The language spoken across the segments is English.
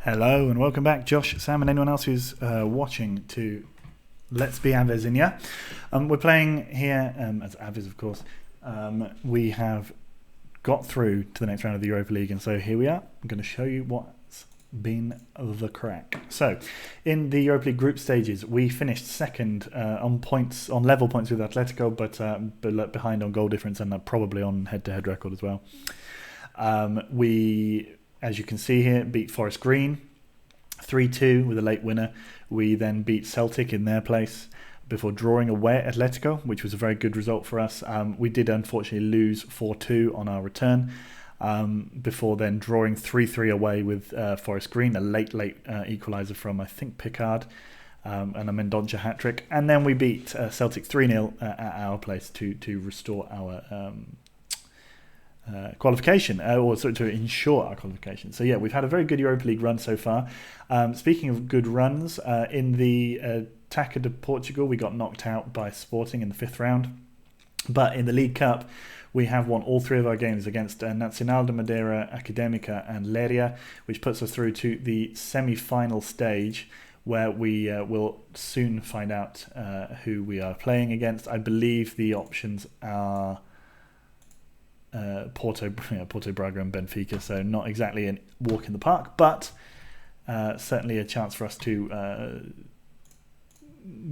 Hello and welcome back, Josh, Sam, and anyone else who's watching to Let's Be Aves-ing. We're playing here as Aves, of course. We have got through to the next round of the Europa League, and so here we are. I'm going to show you what's been the crack. So, in the Europa League group stages, we finished second on level points with Atletico, but behind on goal difference and probably on head-to-head record as well. We, as you can see here, beat Forest Green 3-2 with a late winner. We then beat Celtic in their place before drawing away at Atletico, which was a very good result for us. We did unfortunately lose 4-2 on our return, before then drawing 3-3 away with Forest Green, a late equaliser from, I think, Picard, and a Mendonça hat-trick. And then we beat Celtic 3-0 at our place to restore our qualification, or to ensure our qualification. So yeah, we've had a very good Europa League run so far. Speaking of good runs, in the Taça de Portugal, we got knocked out by Sporting in the 5th round. But in the League Cup, we have won all 3 of our games against Nacional de Madeira, Académica and Léria, which puts us through to the semi-final stage, where we will soon find out who we are playing against. I believe the options are Porto Braga and Benfica, so not exactly a walk in the park, but certainly a chance for us to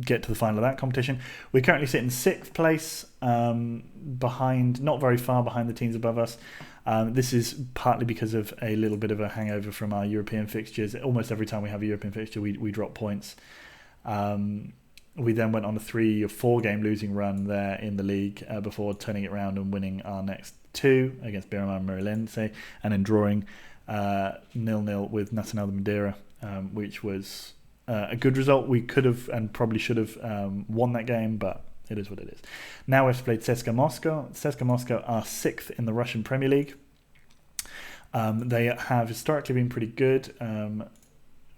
get to the final of that competition. We currently sit in 6th place, not very far behind the teams above us. This is partly because of a little bit of a hangover from our European fixtures. Almost every time we have a European fixture, we drop points. We then went on a 3 or 4 game losing run there in the league before turning it around and winning our next 2 against Beira and Moreirense, and then drawing 0-0 with Nacional de Madeira, which was a good result. We could have and probably should have won that game, but it is what it is. Now we've played CSKA Moscow. CSKA Moscow are 6th in the Russian Premier League. They have historically been pretty good.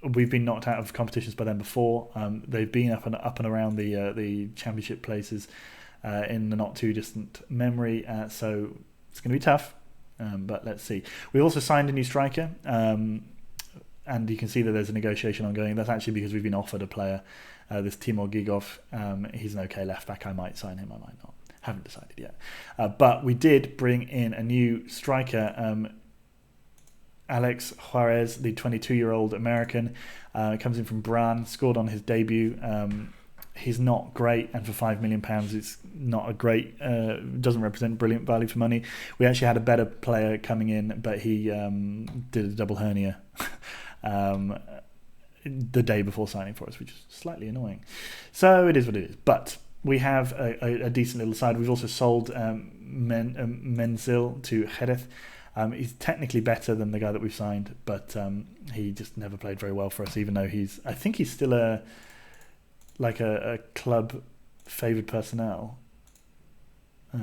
We've been knocked out of competitions by them before. They've been up and around the championship places in the not too distant memory. So it's going to be tough, but let's see. We also signed a new striker, and you can see that there's a negotiation ongoing. That's actually because we've been offered a player, this Timur Gigov. He's an okay left back. I might sign him, I might not. Haven't decided yet. But we did bring in a new striker, Alex Juarez, the 22-year-old American, comes in from Brann, scored on his debut. He's not great, and for £5 million, it's not a great, doesn't represent brilliant value for money. We actually had a better player coming in, but he did a double hernia the day before signing for us, which is slightly annoying. So it is what it is. But we have a decent little side. We've also sold Menzil to Jerez. He's technically better than the guy that we've signed, but he just never played very well for us, even though I think he's still a club favoured personnel.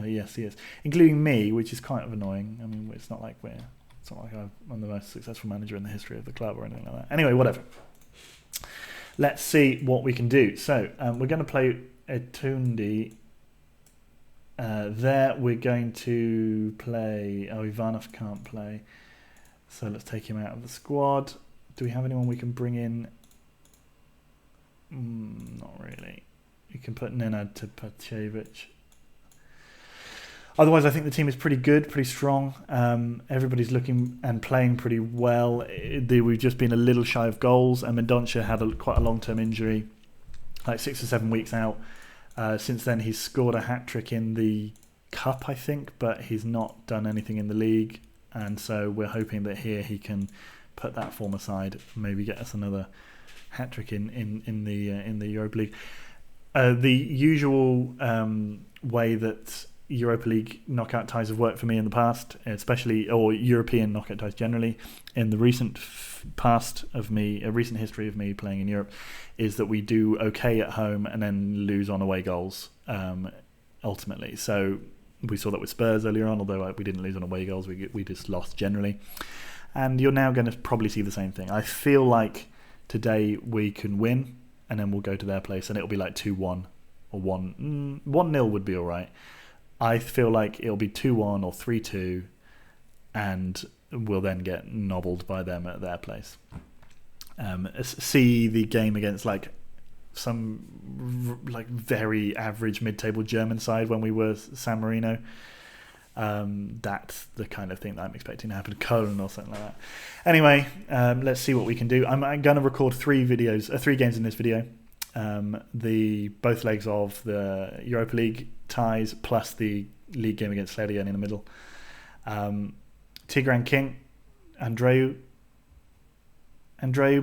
Yes, he is, including me, which is kind of annoying. I mean, it's not like I'm the most successful manager in the history of the club or anything like that. Anyway, whatever. Let's see what we can do. So we're going to play Etundi. There we're going to play... Oh, Ivanov can't play. So let's take him out of the squad. Do we have anyone we can bring in? Not really. You can put Nenad to Pacevic. Otherwise, I think the team is pretty good, pretty strong. Everybody's looking and playing pretty well. We've just been a little shy of goals. And Mendonça had quite a long-term injury, like 6 or 7 weeks out. Since then, he's scored a hat-trick in the Cup, I think, but he's not done anything in the league. And so we're hoping that here he can put that form aside, maybe get us another hat-trick in the Europa League. The usual way that Europa League knockout ties have worked for me in the past, especially, or European knockout ties generally, in the recent recent history of me playing in Europe, is that we do okay at home and then lose on away goals, ultimately. So we saw that with Spurs earlier on, although we didn't lose on away goals, we just lost generally. And you're now going to probably see the same thing. I feel like today we can win, and then we'll go to their place, and it'll be like 2-1 or 1-0 would be all right. I feel like it'll be 2-1 or 3-2, and we'll then get nobbled by them at their place. see the game against like some like very average mid-table German side when we were San Marino. That's the kind of thing that I'm expecting to happen to Cologne or something like that. Anyway, let's see what we can do. I'm going to record 3 games in this video. Both legs of the Europa League ties plus the league game against Sledien in the middle. Tigran King, Andreu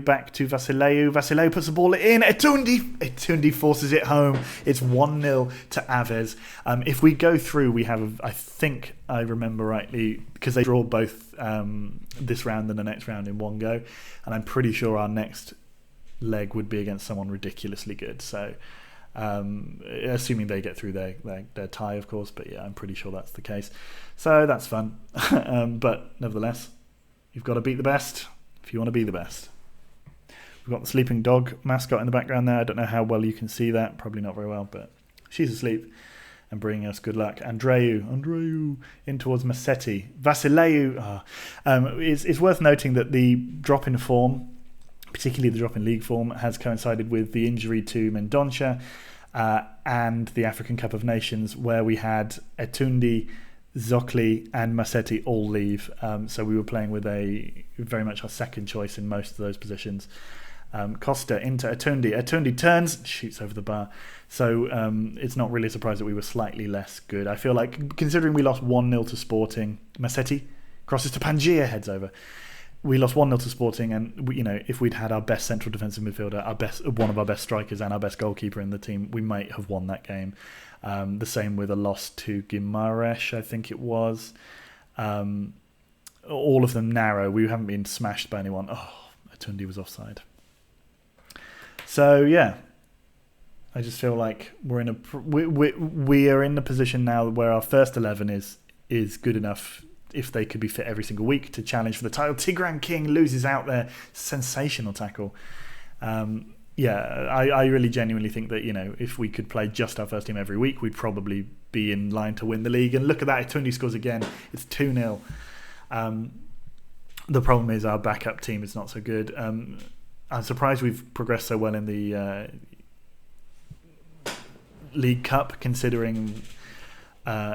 back to Vasileu. Vasileu puts the ball in. Etundi forces it home. It's 1-0 to Aves. If we go through, we have, I think I remember rightly, because they draw both this round and the next round in one go, and I'm pretty sure our next leg would be against someone ridiculously good. So, assuming they get through their tie, of course, but yeah, I'm pretty sure that's the case. So that's fun. But nevertheless, you've got to beat the best if you want to be the best. We've got the sleeping dog mascot in the background there. I don't know how well you can see that. Probably not very well, but she's asleep and bringing us good luck. Andreu in towards Massetti. Vasileu. It's worth noting that the drop in form, particularly the drop in league form, has coincided with the injury to Mendonça and the African Cup of Nations, where we had Etundi, Zokli and Massetti all leave. So we were playing with very much our second choice in most of those positions. Costa into Etundi. Etundi turns, shoots over the bar. So it's not really a surprise that we were slightly less good. I feel like, considering we lost 1-0 to Sporting, Massetti crosses to Pangia, heads over. We lost 1-0 to Sporting, and if we'd had our best central defensive midfielder, one of our best strikers, and our best goalkeeper in the team, we might have won that game. The same with a loss to Guimarães, I think it was. All of them narrow. We haven't been smashed by anyone. Oh, Etundi was offside. So yeah, I just feel like we are in the position now where our first 11 is good enough, if they could be fit every single week, to challenge for the title. Tigran King loses out there. Sensational tackle. I really genuinely think that, if we could play just our first team every week, we'd probably be in line to win the league. And look at that, Etundi scores again. It's 2-0. The problem is our backup team is not so good. I'm surprised we've progressed so well in the League Cup, considering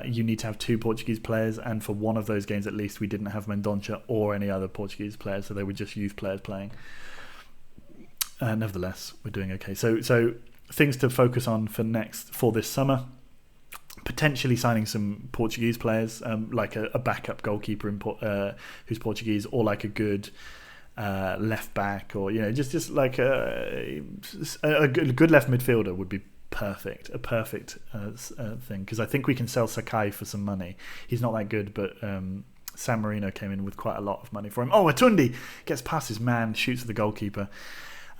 you need to have 2 Portuguese players, and for one of those games at least we didn't have Mendonça or any other Portuguese players, so they were just youth players playing. Nevertheless, we're doing okay. So things to focus on for this summer: potentially signing some Portuguese players, like a backup goalkeeper who's Portuguese, or like a good left back, or just like a good left midfielder would be perfect. A perfect thing, because I think we can sell Sakai for some money. He's not that good, but San Marino came in with quite a lot of money for him. Oh, Etundi gets past his man, shoots at the goalkeeper.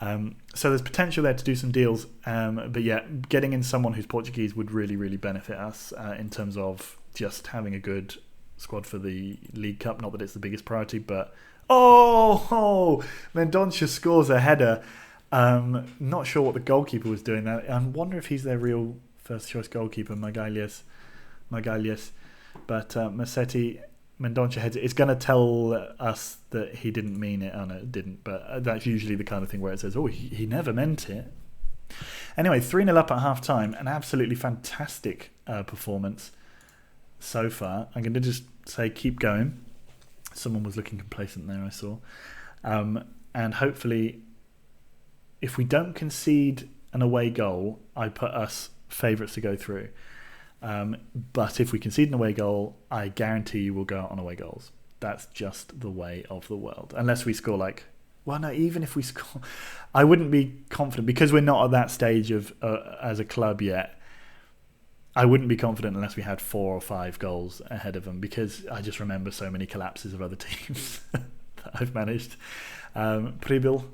So there's potential there to do some deals, but yeah, getting in someone who's Portuguese would really, really benefit us in terms of just having a good squad for the League Cup. Not that it's the biggest priority, but Mendonça scores a header. Not sure what the goalkeeper was doing there. I wonder if he's their real first choice goalkeeper, Magalhães. But Massetti, Mendonça heads it. It's going to tell us that he didn't mean it. Oh no, it didn't. But that's usually the kind of thing where it says, oh, he never meant it. Anyway, 3-0 up at half time. An absolutely fantastic performance so far. I'm going to just say keep going. Someone was looking complacent there, I saw. And hopefully, if we don't concede an away goal, I put us favourites to go through. But if we concede an away goal, I guarantee you we'll go out on away goals. That's just the way of the world. Unless we score even if we score, I wouldn't be confident, because we're not at that stage of as a club yet. I wouldn't be confident unless we had 4 or 5 goals ahead of them, because I just remember so many collapses of other teams that I've managed. Pribil,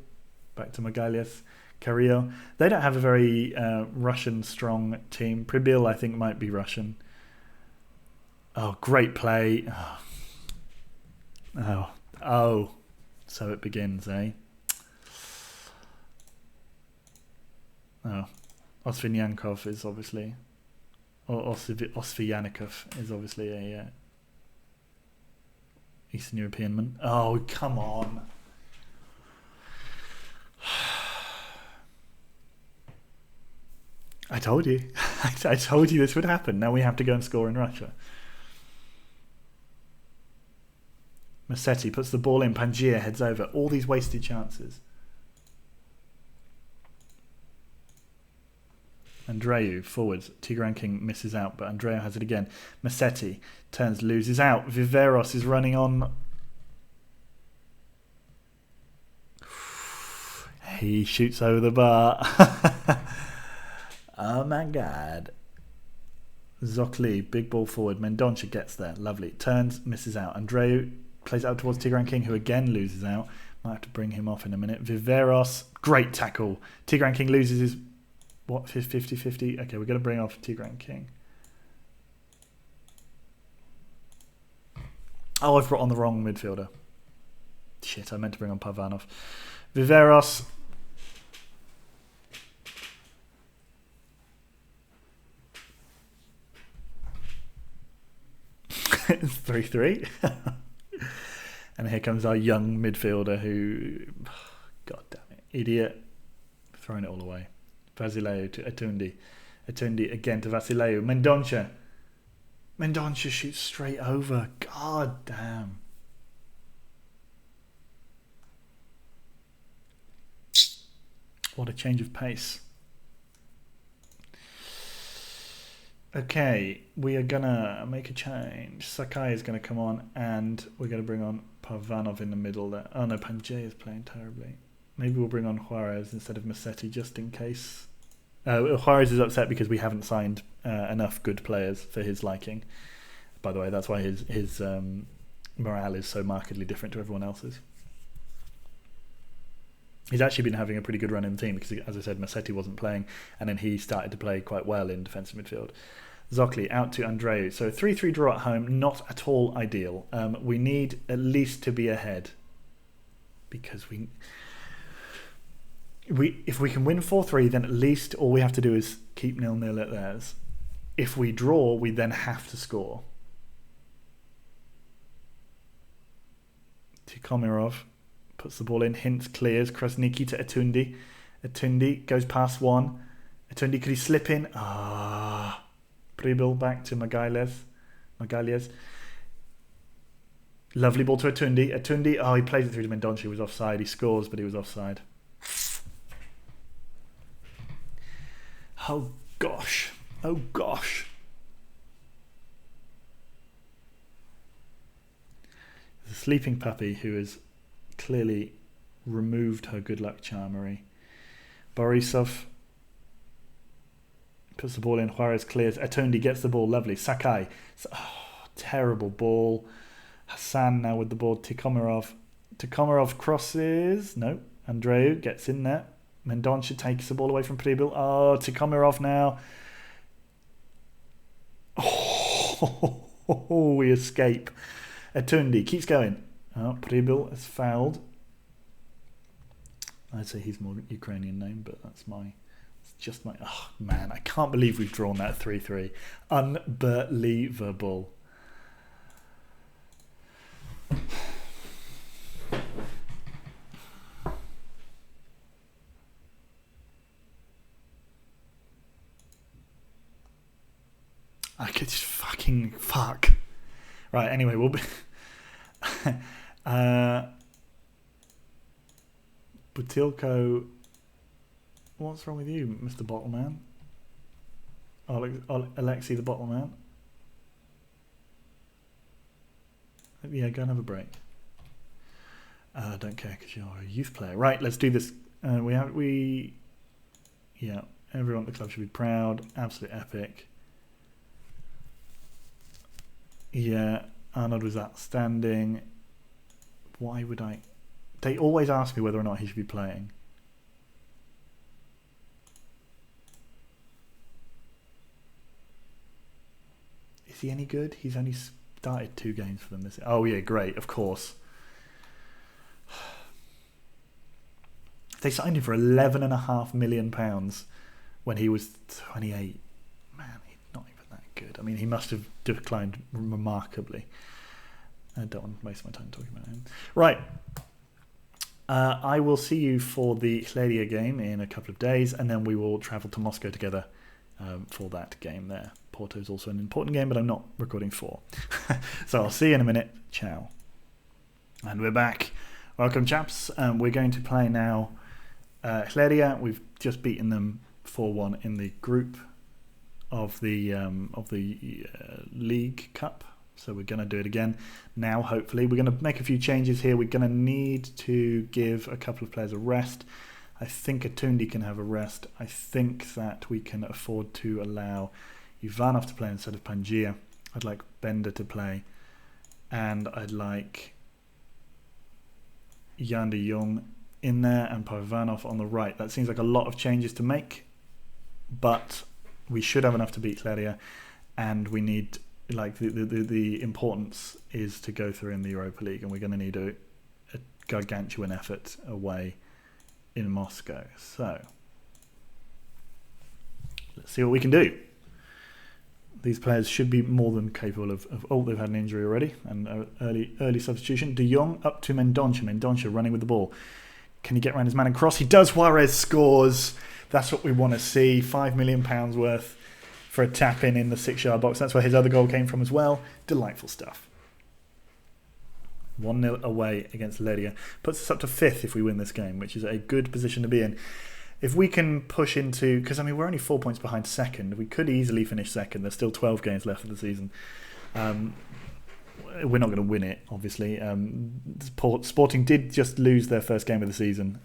back to Magalhães. Carrillo. They don't have a very Russian strong team. Pribil, I think, might be Russian. Oh, great play. Oh. So it begins, eh? Oh. Osvyanikov is obviously... Or Osvyanikov is obviously a Eastern European man. Oh, come on. I told you. I told you this would happen. Now we have to go and score in Russia. Massetti puts the ball in. Pangaea heads over. All these wasted chances. Andreu forwards. Tigran King misses out, but Andreu has it again. Massetti turns, loses out. Viveros is running on. He shoots over the bar. Oh my god. Zokli, big ball forward. Mendonça gets there. Lovely. Turns, misses out. Andreu plays out towards Tigran King, who again loses out. Might have to bring him off in a minute. Viveros, great tackle. Tigran King loses his, what, 50-50? Okay, we're going to bring off Tigran King. Oh, I've brought on the wrong midfielder. Shit, I meant to bring on Pavanov. Viveros. It's 3-3. And here comes our young midfielder who, god damn it, idiot, throwing it all away. Vasileu to Atundi. Atundi again to Vasileu. Mendonça. Mendonça shoots straight over. God damn. What a change of pace. Okay, we are going to make a change. Sakai is going to come on and we're going to bring on Pavanov in the middle there. Oh no, Pangaea is playing terribly. Maybe we'll bring on Juarez instead of Massetti just in case. Juarez is upset because we haven't signed enough good players for his liking. By the way, that's why his morale is so markedly different to everyone else's. He's actually been having a pretty good run in the team because, as I said, Massetti wasn't playing and then he started to play quite well in defensive midfield. Zokli out to Andreu. So 3-3 draw at home, not at all ideal. We need at least to be ahead because if we can win 4-3, then at least all we have to do is keep 0-0 at theirs. If we draw, we then have to score. Tikomirov puts the ball in, Hintz clears, Krasniki to Atundi. Atundi goes past one. Atundi, could he slip in? Pribil back to Magalhães. Lovely ball to Atundi. Atundi, he plays it through to Mendonça, he was offside. He scores, but he was offside. Oh gosh. Oh gosh. There's a sleeping puppy who has clearly removed her good luck charmery. Borisov puts the ball in. Juarez clears. Atundi gets the ball. Lovely. Sakai. Terrible ball. Hassan now with the ball. Tikomirov. Tikomirov crosses. No. Andreu gets in there. Mendonça takes the ball away from Pribil. Tikomirov now. We escape. Atundi keeps going. Pribil is fouled. I'd say he's more Ukrainian name, but it's just my... Oh, man, I can't believe we've drawn that 3-3. Unbelievable. I could just fucking fuck. Right, anyway, we'll be... Butilko, what's wrong with you, Mr. Bottleman? Alexei the Bottleman. Yeah, go and have a break. I don't care because you're a youth player. Right, let's do this. Yeah, everyone at the club should be proud. Absolute epic. Yeah, Arnold was outstanding. Why would I... They always ask me whether or not he should be playing. Is he any good? He's only started 2 games for them this year. Oh yeah, great, of course. They signed him for £11.5 million when he was 28. Man, he's not even that good. I mean, he must have declined remarkably. I don't want to waste my time talking about him. Right. I will see you for the Hlėdija game in a couple of days, and then we will travel to Moscow together for that game there. Porto is also an important game, but I'm not recording for. So I'll see you in a minute. Ciao. And we're back. Welcome, chaps. We're going to play now Hleria. We've just beaten them 4-1 in the group of the League Cup. So we're going to do it again now, hopefully. We're going to make a few changes here. We're going to need to give a couple of players a rest. I think Atundi can have a rest. I think that we can afford to allow Ivanov to play instead of Pangia. I'd like Bender to play. And I'd like Jan de Jong in there and Pavanov on the right. That seems like a lot of changes to make. But we should have enough to beat Hleria. And we need... like the importance is to go through in the Europa League, and we're going to need a gargantuan effort away in Moscow. So let's see what we can do. These players should be more than capable of oh, they've had an injury already, and early substitution. De Jong up to Mendonça. Mendonça running with the ball. Can he get around his man and cross? He does. Juarez scores. That's what we want to see. £5 million worth for a tap-in the 6-yard box. That's where his other goal came from as well. Delightful stuff. 1-0 away against Hleria. Puts us up to 5th if we win this game, which is a good position to be in. If we can push into... because, I mean, we're only 4 points behind 2nd. We could easily finish 2nd. There's still 12 games left of the season. We're not going to win it, obviously. Sporting did just lose their first game of the season,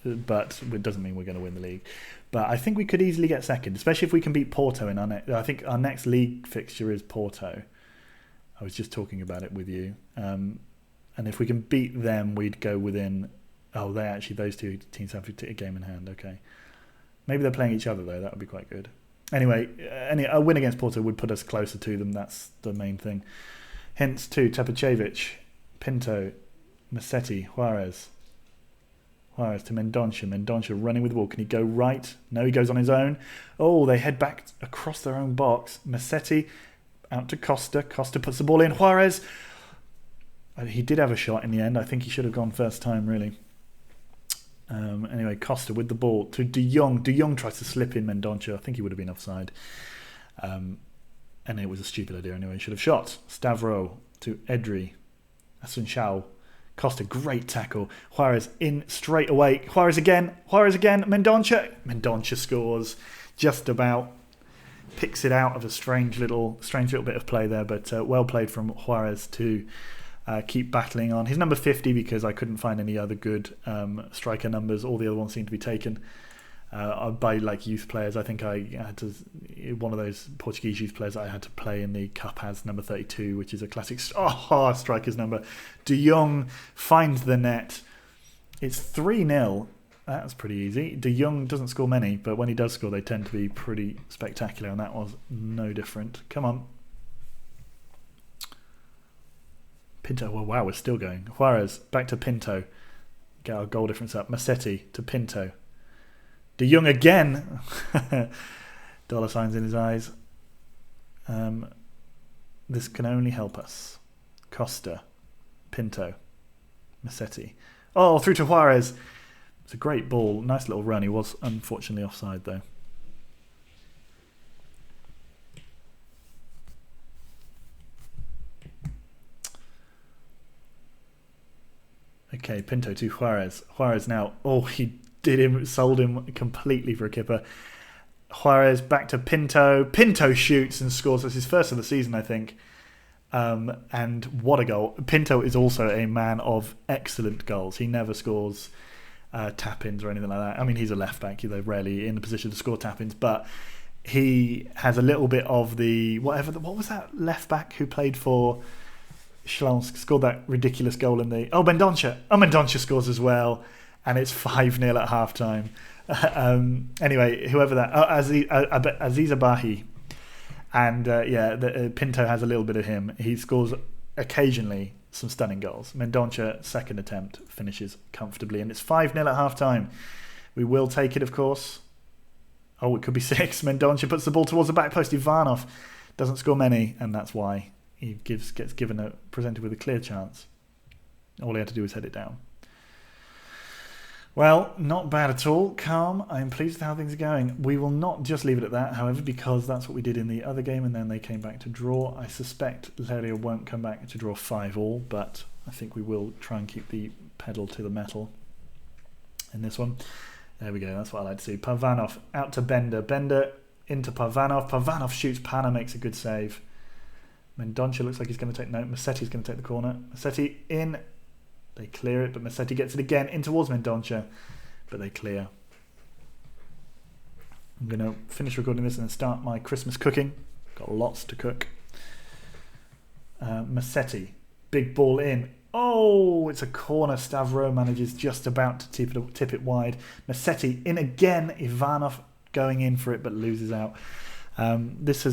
but it doesn't mean we're going to win the league. But I think we could easily get 2nd, especially if we can beat Porto in our next... I think our next league fixture is Porto. I was just talking about it with you. And if we can beat them, we'd go within... oh, those two teams have a game in hand. Okay. Maybe they're playing each other, though. That would be quite good. Anyway, a win against Porto would put us closer to them. That's the main thing. Hence to Tapacevic, Pinto, Massetti, Juarez to Mendonça. Mendonça running with the ball. Can he go right? No, he goes on his own. Oh, they head back across their own box. Massetti out to Costa. Costa puts the ball in. Juarez. He did have a shot in the end. I think he should have gone first time, really. Anyway, Costa with the ball to De Jong. De Jong tries to slip in Mendonça. I think he would have been offside. And it was a stupid idea anyway. He should have shot. Stavro to Edri. Asunciao. Costa, great tackle. Juarez in straight away. Juarez again. Mendonça. Mendonça scores. Just about. Picks it out of a strange little bit of play there, but well played from Juarez to keep battling on. He's number 50 because I couldn't find any other good striker numbers. All the other ones seem to be taken by like youth players. I think I had to... one of those Portuguese youth players that I had to play in the cup has number 32, which is a classic striker's number. De Jong finds the net. It's 3-0. That's pretty easy. De Jong doesn't score many, but when he does score, they tend to be pretty spectacular, and that was no different. Come on. Pinto, well, wow, we're still going. Juarez, back to Pinto. Get our goal difference up. Massetti to Pinto. De Jong again. Dollar signs in his eyes. This can only help us. Costa. Pinto. Massetti. Oh, through to Juarez. It's a great ball. Nice little run. He was unfortunately offside, though. Okay, Pinto to Juarez. Juarez now. Oh, he sold him completely for a kipper. Juarez back to Pinto. Pinto shoots and scores. That's his first of the season, I think. And what a goal. Pinto is also a man of excellent goals. He never scores tap-ins or anything like that. I mean, he's a left-back. They're rarely in the position to score tap-ins, but he has a little bit of the... what was that left-back who played for... Schlansk scored that ridiculous goal in the... oh, Mendonça. Oh, Mendonça scores as well. And it's 5-0 at half-time. Anyway, whoever that... oh, Aziz Abahi. And Pinto has a little bit of him. He scores occasionally some stunning goals. Mendonça, second attempt, finishes comfortably. And it's 5-0 at half-time. We will take it, of course. Oh, it could be 6. Mendonça puts the ball towards the back post. Ivanov doesn't score many, and that's why he gets presented with a clear chance. All he had to do was head it down. Well, not bad at all. Calm. I'm pleased with how things are going. We will not just leave it at that, however, because that's what we did in the other game, and then they came back to draw. I suspect Leria won't come back to draw 5-all, but I think we will try and keep the pedal to the metal in this one. There we go. That's what I like to see. Pavanov out to Bender. Bender into Pavanov. Pavanov shoots Pana, makes a good save. Mendonça looks like he's going to take... No, Massetti's going to take the corner. Massetti in... They clear it, but Massetti gets it again in towards Mendonça, but they clear. I'm going to finish recording this and then start my Christmas cooking. Got lots to cook. Massetti, big ball in. Oh, it's a corner. Stavro manages just about to tip it wide. Massetti in again. Ivanov going in for it, but loses out. This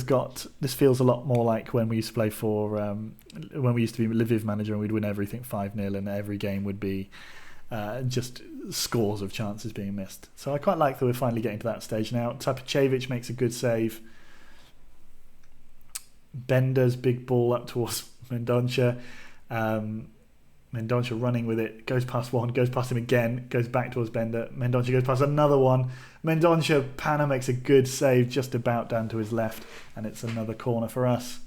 feels a lot more like when we used to play for when we used to be Lviv manager and we'd win everything 5-0 and every game would be just scores of chances being missed. So I quite like that we're finally getting to that stage now. Tapachevich makes a good save. Bender's big ball up towards Mendonça. Mendonça running with it, goes past one, goes past him again, goes back towards Bender. Mendonça goes past another one. Mendonça, Pana makes a good save just about down to his left, and it's another corner for us.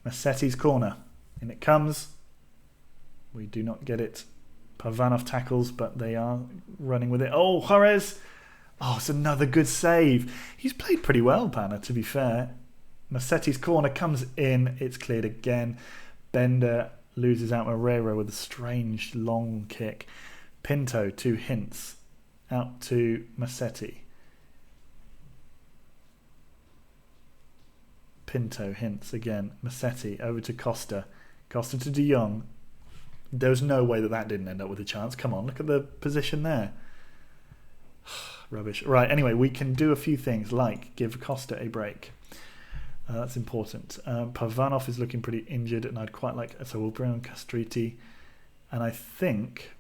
Massetti's corner. In it comes. We do not get it. Pavanov tackles, but they are running with it. Oh, Juarez! Oh, it's another good save. He's played pretty well, Pana, to be fair. Massetti's corner comes in. It's cleared again. Bender loses out Moreira with a strange long kick. Pinto to Hints. Out to Massetti. Pinto, Hints again. Massetti over to Costa. Costa to De Jong. There's no way that didn't end up with a chance. Come on, look at the position there. Rubbish. Right, anyway, we can do a few things like give Costa a break. That's important. Pavanov is looking pretty injured, and I'd quite like... So we'll bring on Castriti. And I think...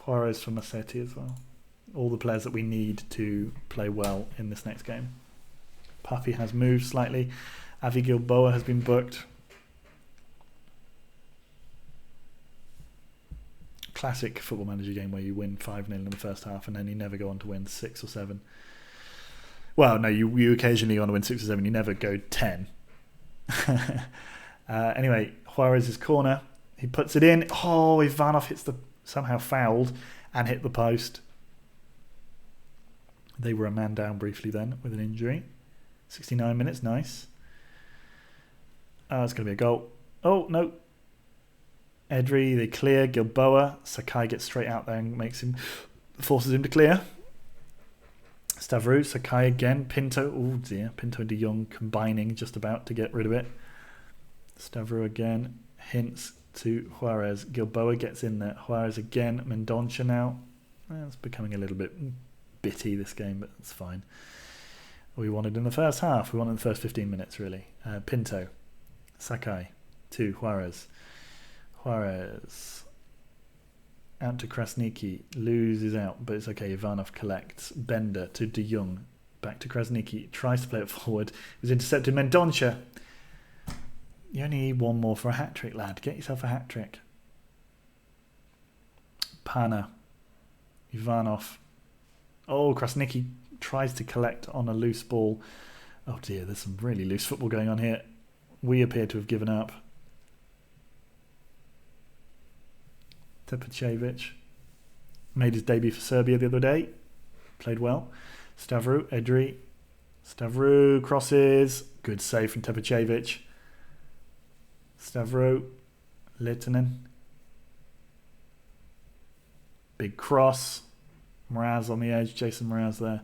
Juarez for Massetti as well. All the players that we need to play well in this next game. Puffy has moved slightly. Avi Gilboa has been booked. Classic football manager game where you win 5-0 in the first half and then you never go on to win 6 or 7. Well, no, you occasionally want to win 6 or 7. You never go 10. Anyway, Juarez's corner. He puts it in. Oh, Ivanov hits somehow fouled and hit the post. They were a man down briefly then with an injury. 69 minutes, nice. It's going to be a goal. Oh, no. Edry, they clear. Gilboa. Sakai gets straight out there and forces him to clear. Stavru, Sakai again. Pinto. Oh dear. Pinto and De Jong combining just about to get rid of it. Stavru again. Hints to Juarez. Gilboa gets in there. Juarez again. Mendonça now. It's becoming a little bit bitty this game, but it's fine. We wanted in the first half. We wanted in the first 15 minutes, really. Pinto. Sakai to Juarez. Juarez out to Krasniki, loses out, but it's okay. Ivanov collects. Bender to De Jong, back to Krasniki, tries to play it forward. It was intercepted. Mendonça. You only need one more for a hat trick, lad. Get yourself a hat trick. Pana, Ivanov. Oh, Krasniki tries to collect on a loose ball. Oh dear, there's some really loose football going on here. We appear to have given up. Tapachevich made his debut for Serbia the other day. Played well. Stavru, Edry. Stavru crosses. Good save from Tapachevich. Stavru. Litinen. Big cross. Mraz on the edge. Jason Mraz there.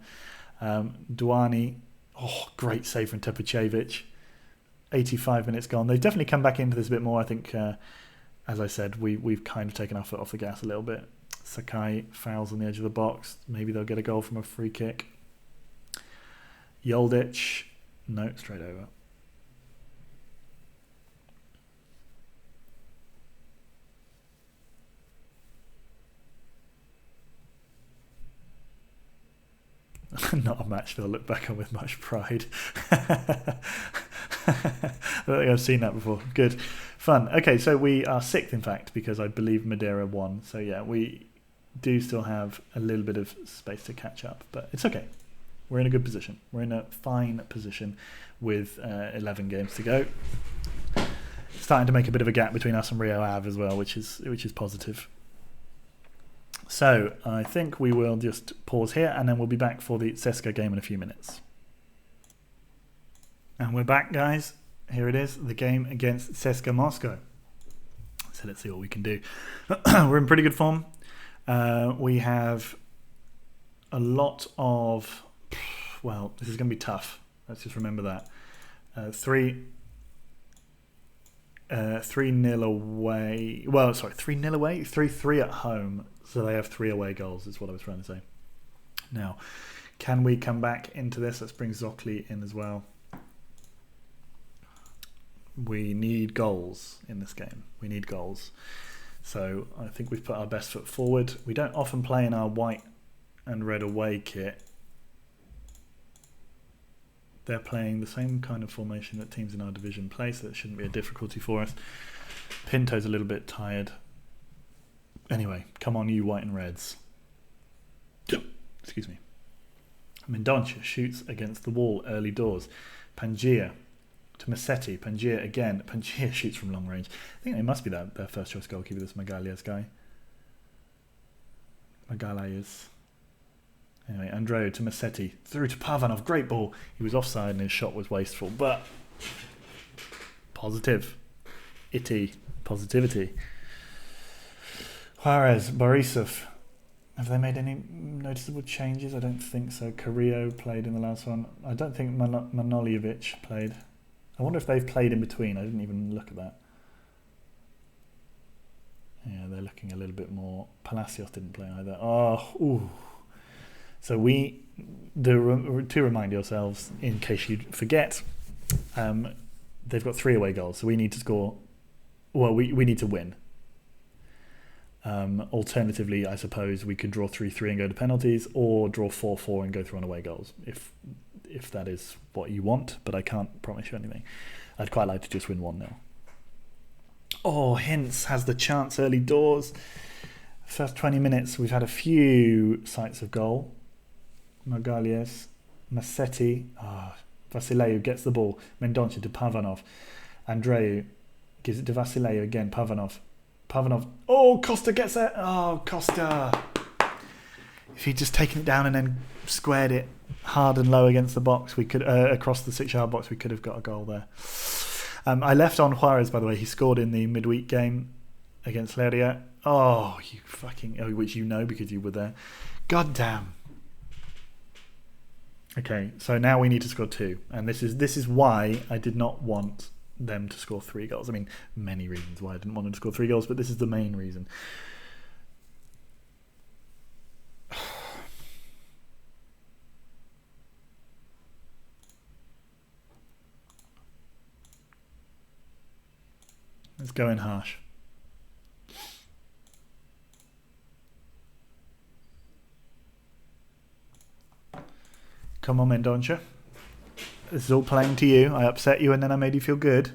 Duani. Oh, great save from Tapachevich. 85 minutes gone. They've definitely come back into this a bit more, I think. As I said, we've kind of taken our foot off the gas a little bit. Sakai fouls on the edge of the box. Maybe they'll get a goal from a free kick. Yoldic. No, straight over. Not a match they'll look back on with much pride. I don't think I've seen that before. Good. Fun. Okay, so we are 6th, in fact, because I believe Madeira won. So yeah, we do still have a little bit of space to catch up, but it's okay. We're in a good position. We're in a fine position with 11 games to go. Starting to make a bit of a gap between us and Rio Ave as well, which is positive. So I think we will just pause here, and then we'll be back for the CSKA game in a few minutes. And we're back, guys. Here it is, the game against CSKA Moscow. So let's see what we can do. We're in pretty good form. We have a lot of... Well, this is going to be tough. Let's just remember that. 3-0 away. Well, sorry, 3-0 away? 3-3 at home. So they have 3 away goals, is what I was trying to say. Now, can we come back into this? Let's bring Zokli in as well. We need goals in this game. We need goals. So I think we've put our best foot forward. We don't often play in our white and red away kit. They're playing the same kind of formation that teams in our division play, so that shouldn't be a difficulty for us. Pinto's a little bit tired. Anyway, come on, you white and reds. Excuse me. Mendonça shoots against the wall early doors. Pangia to Massetti. Pangia again. Pangia shoots from long range. I think it must be their first choice goalkeeper, this Magalhães guy. Magalhães. Anyway, Andreu to Massetti. Through to Pavanov. Great ball. He was offside and his shot was wasteful, but positive. Itty. Positivity. Juarez. Borisov. Have they made any noticeable changes? I don't think so. Carrillo played in the last one. I don't think Manoljevic played. I wonder if they've played in between. I didn't even look at that. Yeah, they're looking a little bit more. Palacios didn't play either. Oh, ooh. So to remind yourselves, in case you forget, they've got 3 away goals. So we need to score. Well, we need to win. Alternatively, I suppose we could draw 3-3 and go to penalties, or draw 4-4 and go through on away goals, if that is what you want, but I can't promise you anything. I'd quite like to just win 1-0. Oh, Hintz has the chance early doors. First 20 minutes, we've had a few sights of goal. Magalhães, Massetti, Vasileu gets the ball. Mendonça to Pavanov. Andreu gives it to Vasileu again. Pavanov. Oh, Costa gets it. Oh, Costa. If he'd just taken it down and then squared it hard and low against the box, we could across the 6-yard box, we could have got a goal there. I left on Juarez, by the way. He scored in the midweek game against Leria. Oh, you fucking... which you know because you were there. God damn. Okay, so now we need to score 2. And this is why I did not want them to score 3 goals. I mean, many reasons why I didn't want them to score 3 goals, but this is the main reason. Let's go in harsh. Come on, Mendonça. This is all playing to you. I upset you and then I made you feel good.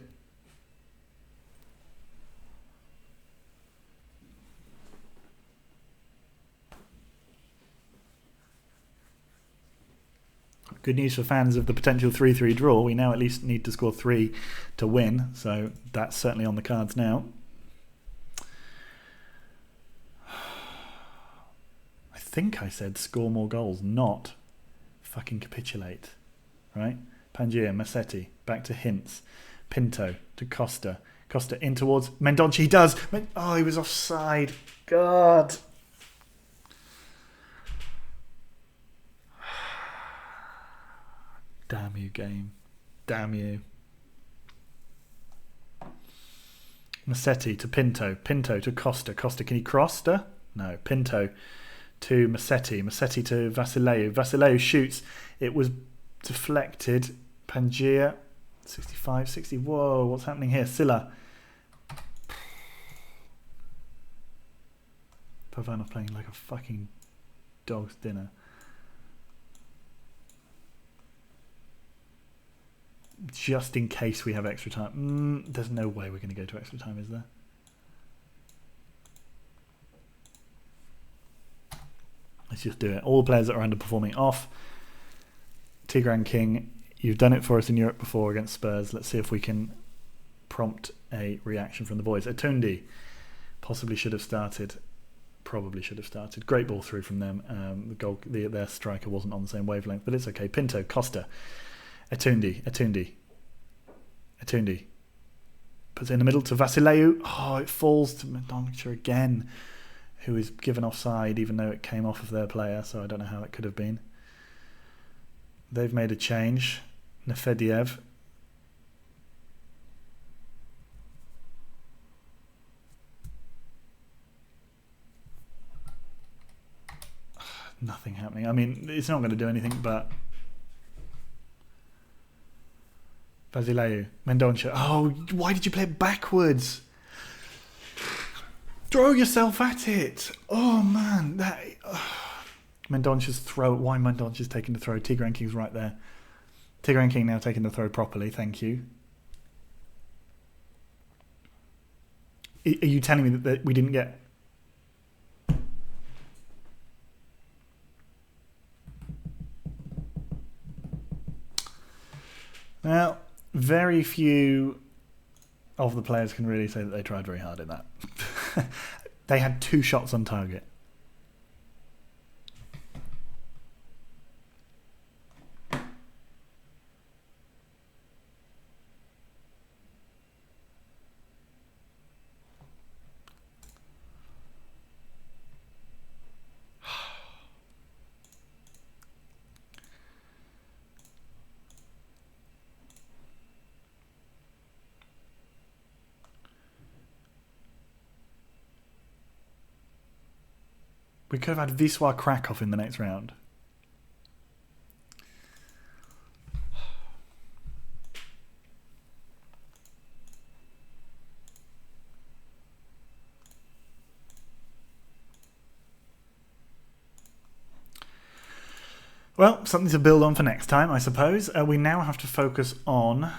Good news for fans of the potential 3-3 draw. We now at least need to score 3 to win. So that's certainly on the cards now. I think I said score more goals, not fucking capitulate. Right? Pangia, Massetti, back to Hintz. Pinto to Costa. Costa in towards Mendonça. He does. Oh, he was offside. God. Damn you, game. Damn you. Massetti to Pinto. Pinto to Costa. Costa, can he cross? No. Pinto to Massetti. Massetti to Vasileu. Vasileu shoots. It was deflected. Pangia. 65, 60. Whoa, what's happening here? Silla. Pavanov playing like a fucking dog's dinner. just in case we have extra time. There's no way we're going to go to extra time, is there? Let's just do it. All the players that are underperforming off. Tigran King, you've done it for us in Europe before against Spurs. Let's see if we can prompt a reaction from the boys. Atundi possibly should have started. Probably should have started. Great ball through from them. Their striker wasn't on the same wavelength, but it's okay. Pinto, Costa, Atundi. Puts it in the middle to Vasileu. Oh, it falls to Mendonça again, who is given offside even though it came off of their player, so I don't know how that could have been. They've made a change. Nefediev. Nothing happening. I mean, it's not going to do anything, but... Vasileu. Mendonça. Oh, why did you play it backwards? Throw yourself at it. Oh, man. Mendonça's throw. Why Mendonça's taking the throw? Tigran King's right there. Tigran King now taking the throw properly. Thank you. Are you telling me that we didn't get... Well, very few of the players can really say that they tried very hard in that. They had 2 shots on target. We could have had Wisła Kraków in the next round. Well, something to build on for next time, I suppose. We now have to focus on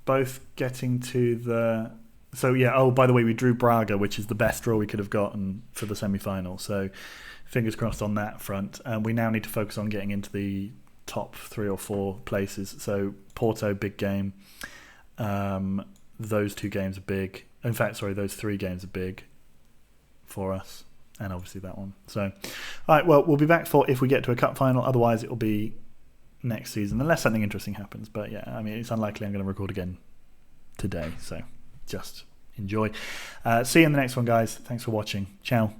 both getting to the... So, yeah, oh, by the way, we drew Braga, which is the best draw we could have gotten for the semi-final. So, fingers crossed on that front. We now need to focus on getting into the top 3 or 4 places. So, Porto, big game. Those 2 games are big. In fact, sorry, those 3 games are big for us. And obviously that one. So, all right, well, we'll be back for if we get to a cup final. Otherwise, it will be next season, unless something interesting happens. But, yeah, I mean, it's unlikely I'm going to record again today. So, just enjoy. See you in the next one, guys. Thanks for watching. Ciao.